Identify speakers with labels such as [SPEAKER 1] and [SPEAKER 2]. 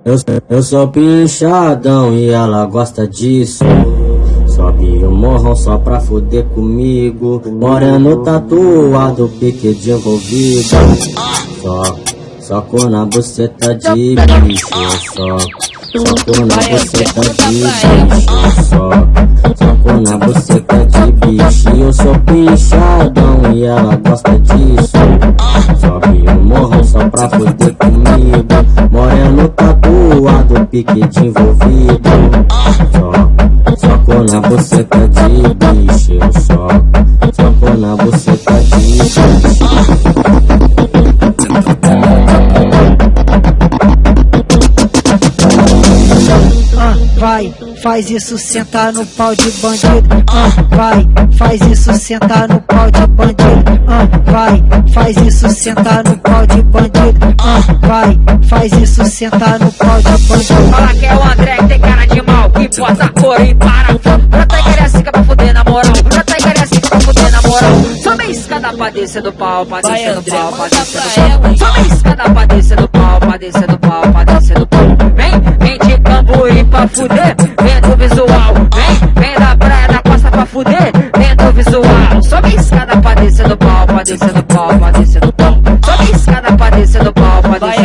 [SPEAKER 1] Eu sou pinchadão e ela gosta disso. Sobe o morrão só pra foder comigo. Moreno tatuado, pique de envolvido. Soco na buceta de bicho. Soco na buceta de bicho. Soco na buceta de bicho. Eu sou pinchadão e ela gosta disso. Sobe o morrão só pra foder comigo. Moreno tatuado, pique de envolvido. Soco na buceta de bicho. Soco na buceta de bicho.
[SPEAKER 2] Vai, faz isso, senta no pau de bandido. Vai, faz isso, senta no pau de bandido. Vai, faz isso, senta no pau de bandido. Vai, faz isso, senta no pau de bandido.
[SPEAKER 3] Fala que é o André que tem cara de mal, que bota cor e para. Já tá cariacica pra fuder na moral. Já tá cariacica pra fuder na moral. Só meia escada pra descer do pau, pra descer do pau, pra descer do pau. Só meia escada pra descer do pau, pra descer do pau, pra descer do pau. Vem de Cambuí pra fuder, vem do visual. Vem da praia da costa pra fuder, vem do visual. Só meia escada pra descer do pau, pra descer do pau, pra descer do pau. Só meia escada pra descer do pau, pra descer do pau.